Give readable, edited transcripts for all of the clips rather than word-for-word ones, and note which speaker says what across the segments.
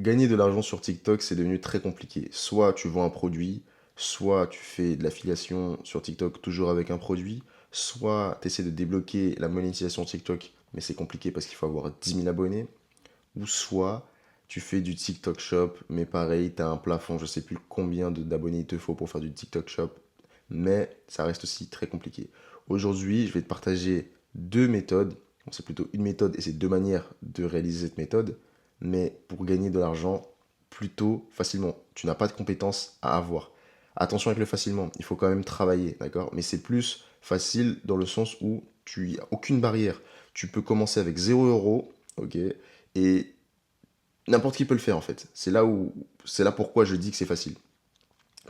Speaker 1: Gagner de l'argent sur TikTok, c'est devenu très compliqué. Soit tu vends un produit, soit tu fais de l'affiliation sur TikTok toujours avec un produit, soit tu essaies de débloquer la monétisation TikTok, mais c'est compliqué parce qu'il faut avoir 10 000 abonnés, ou soit tu fais du TikTok Shop, mais pareil, tu as un plafond, je sais plus combien d'abonnés il te faut pour faire du TikTok Shop, mais ça reste aussi très compliqué. Aujourd'hui, je vais te partager deux méthodes. Bon, c'est plutôt une méthode et c'est deux manières de réaliser cette méthode, mais pour gagner de l'argent plutôt facilement. Tu n'as pas de compétences à avoir. Attention avec le facilement, il faut quand même travailler, d'accord? Mais c'est plus facile dans le sens où tu n'as aucune barrière. Tu peux commencer avec 0 euros, ok? Et n'importe qui peut le faire en fait. C'est là pourquoi je dis que c'est facile.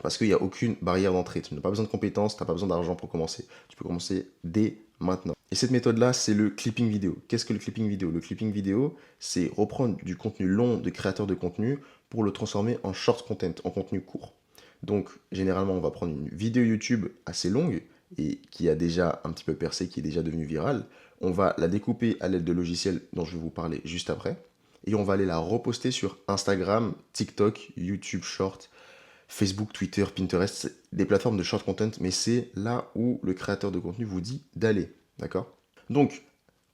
Speaker 1: Parce qu'il n'y a aucune barrière d'entrée. Tu n'as pas besoin de compétences, tu n'as pas besoin d'argent pour commencer. Tu peux commencer dès maintenant. Et cette méthode-là, c'est le clipping vidéo. Qu'est-ce que le clipping vidéo? Le clipping vidéo, c'est reprendre du contenu long de créateurs de contenu pour le transformer en short content, en contenu court. Donc, généralement, on va prendre une vidéo YouTube assez longue et qui a déjà un petit peu percé, qui est déjà devenue virale. On va la découper à l'aide de logiciels dont je vais vous parler juste après. Et on va aller la reposter sur Instagram, TikTok, YouTube Short, Facebook, Twitter, Pinterest, c'est des plateformes de short content, mais c'est là où le créateur de contenu vous dit d'aller. D'accord? Donc,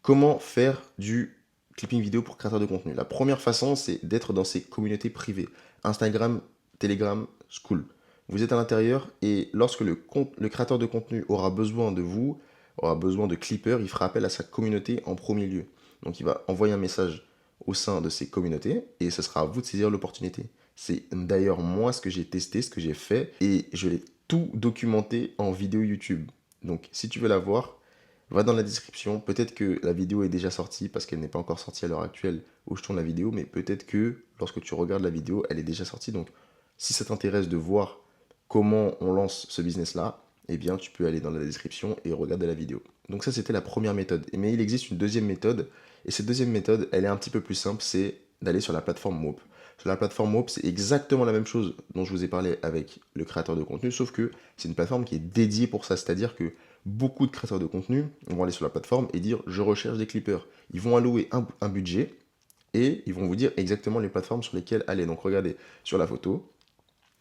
Speaker 1: comment faire du clipping vidéo pour créateur de contenu? La première façon, c'est d'être dans ces communautés privées. Instagram, Telegram, School. Vous êtes à l'intérieur et lorsque le créateur de contenu aura besoin de vous, aura besoin de clippers, il fera appel à sa communauté en premier lieu. Donc il va envoyer un message au sein de ces communautés et ce sera à vous de saisir l'opportunité. C'est d'ailleurs moi ce que j'ai testé, ce que j'ai fait et je l'ai tout documenté en vidéo YouTube. Donc si tu veux la voir, va dans la description. Peut-être que la vidéo est déjà sortie parce qu'elle n'est pas encore sortie à l'heure actuelle où je tourne la vidéo, mais peut-être que lorsque tu regardes la vidéo, elle est déjà sortie. Donc si ça t'intéresse de voir comment on lance ce business-là, eh bien tu peux aller dans la description et regarder la vidéo. Donc ça c'était la première méthode. Mais il existe une deuxième méthode et cette deuxième méthode, elle est un petit peu plus simple, c'est d'aller sur la plateforme Moop. Sur la plateforme Moop, c'est exactement la même chose dont je vous ai parlé avec le créateur de contenu, sauf que c'est une plateforme qui est dédiée pour ça. C'est-à-dire que beaucoup de créateurs de contenu vont aller sur la plateforme et dire je recherche des clippers. Ils vont allouer un budget et ils vont vous dire exactement les plateformes sur lesquelles aller. Donc regardez sur la photo,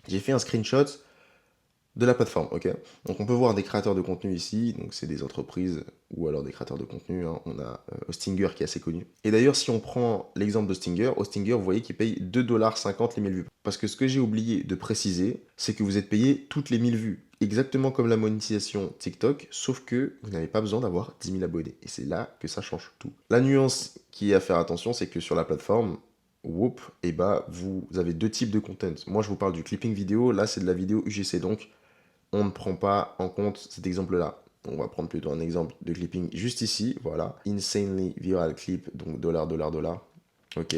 Speaker 1: j'ai fait un screenshot de la plateforme, ok. Donc on peut voir des créateurs de contenu ici, donc c'est des entreprises ou alors des créateurs de contenu, hein. On a Hostinger qui est assez connu. Et d'ailleurs si on prend l'exemple d'Hostinger, Hostinger vous voyez qu'il paye 2,50 $ les 1000 vues. Parce que ce que j'ai oublié de préciser, c'est que vous êtes payé toutes les 1000 vues. Exactement comme la monétisation TikTok, sauf que vous n'avez pas besoin d'avoir 10 000 abonnés. Et c'est là que ça change tout. La nuance qui est à faire attention, c'est que sur la plateforme, Whoop, et bah, vous avez deux types de content. Moi, je vous parle du clipping vidéo, là, c'est de la vidéo UGC. Donc, on ne prend pas en compte cet exemple-là. On va prendre plutôt un exemple de clipping juste ici, voilà. Insanely viral clip, donc dollar, dollar, dollar. Ok.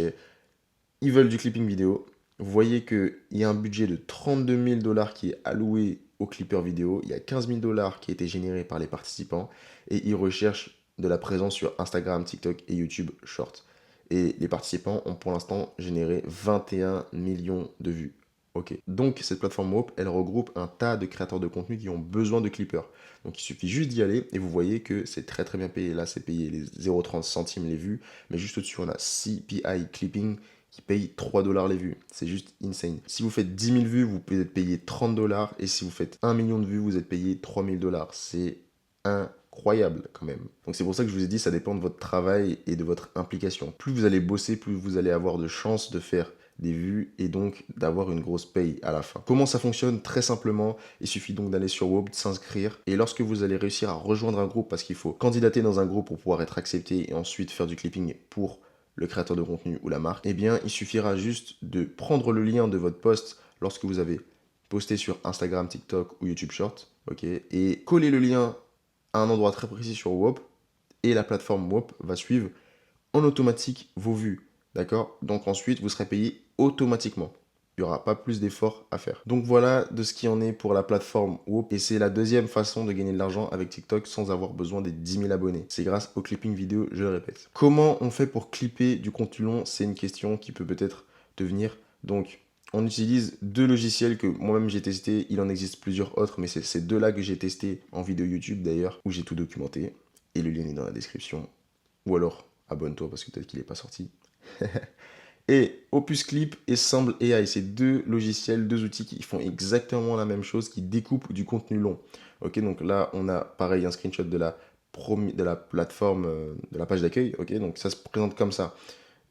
Speaker 1: Ils veulent du clipping vidéo. Vous voyez qu'il y a un budget de 32 000 $ qui est alloué au clipper vidéo. Il y a 15 000 $ qui a été généré par les participants. Et ils recherchent de la présence sur Instagram, TikTok et YouTube Short. Et les participants ont pour l'instant généré 21 millions de vues. Ok. Donc cette plateforme Moop, elle regroupe un tas de créateurs de contenu qui ont besoin de clippers. Donc il suffit juste d'y aller et vous voyez que c'est très très bien payé. Là c'est payé les 0,30 centimes les vues, mais juste au-dessus on a CPI Clipping qui paye 3 $ les vues. C'est juste insane. Si vous faites 10 000 vues, vous pouvez être payé 30 $ et si vous faites 1 million de vues, vous êtes payé 3 000 $. C'est incroyable quand même. Donc c'est pour ça que je vous ai dit, ça dépend de votre travail et de votre implication. Plus vous allez bosser, plus vous allez avoir de chances de faire des vues et donc d'avoir une grosse paye à la fin. Comment ça fonctionne? Très simplement, il suffit donc d'aller sur Wob, de s'inscrire et lorsque vous allez réussir à rejoindre un groupe, parce qu'il faut candidater dans un groupe pour pouvoir être accepté et ensuite faire du clipping pour le créateur de contenu ou la marque, eh bien il suffira juste de prendre le lien de votre post lorsque vous avez posté sur Instagram, TikTok ou YouTube Short, ok, et coller le lien à un endroit très précis sur Wop et la plateforme Wop va suivre en automatique vos vues. D'accord? Donc ensuite, vous serez payé automatiquement. Il n'y aura pas plus d'efforts à faire. Donc voilà de ce qui en est pour la plateforme Whoop. Et c'est la deuxième façon de gagner de l'argent avec TikTok sans avoir besoin des 10 000 abonnés. C'est grâce au clipping vidéo, je le répète. Comment on fait pour clipper du contenu long? C'est une question qui peut peut-être devenir. Donc on utilise deux logiciels que moi-même j'ai testé. Il en existe plusieurs autres, mais c'est ces deux-là que j'ai testé en vidéo YouTube d'ailleurs, où j'ai tout documenté. Et le lien est dans la description. Ou alors abonne-toi parce que peut-être qu'il n'est pas sorti. Et Opus Clip et Semble AI, c'est deux logiciels, deux outils qui font exactement la même chose, qui découpent du contenu long. Ok, donc là, on a pareil un screenshot de la plateforme, de la page d'accueil. Ok, donc ça se présente comme ça.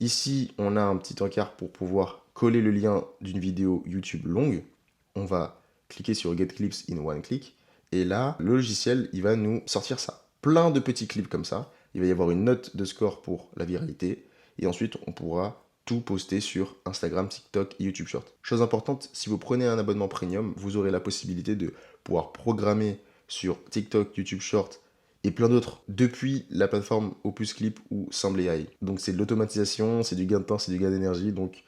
Speaker 1: Ici, on a un petit encart pour pouvoir coller le lien d'une vidéo YouTube longue. On va cliquer sur Get Clips in One Click. Et là, le logiciel, il va nous sortir ça. Plein de petits clips comme ça. Il va y avoir une note de score pour la viralité. Et ensuite, on pourra tout poster sur Instagram, TikTok et YouTube Short. Chose importante, si vous prenez un abonnement premium, vous aurez la possibilité de pouvoir programmer sur TikTok, YouTube Short et plein d'autres depuis la plateforme Opus Clip ou Semble AI. Donc c'est de l'automatisation, c'est du gain de temps, c'est du gain d'énergie. Donc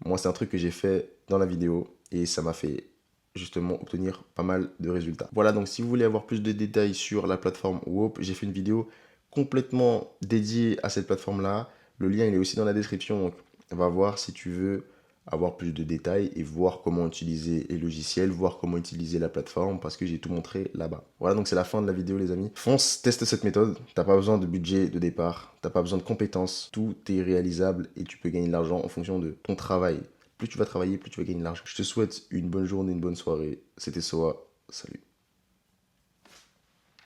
Speaker 1: moi c'est un truc que j'ai fait dans la vidéo et ça m'a fait justement obtenir pas mal de résultats. Voilà, donc si vous voulez avoir plus de détails sur la plateforme WOP, j'ai fait une vidéo complètement dédiée à cette plateforme-là. Le lien il est aussi dans la description, donc va voir si tu veux avoir plus de détails et voir comment utiliser les logiciels, voir comment utiliser la plateforme parce que j'ai tout montré là-bas. Voilà, donc c'est la fin de la vidéo les amis. Fonce, teste cette méthode. T'as pas besoin de budget de départ, t'as pas besoin de compétences. Tout est réalisable et tu peux gagner de l'argent en fonction de ton travail. Plus tu vas travailler, plus tu vas gagner de l'argent. Je te souhaite une bonne journée, une bonne soirée. C'était Soa. Salut.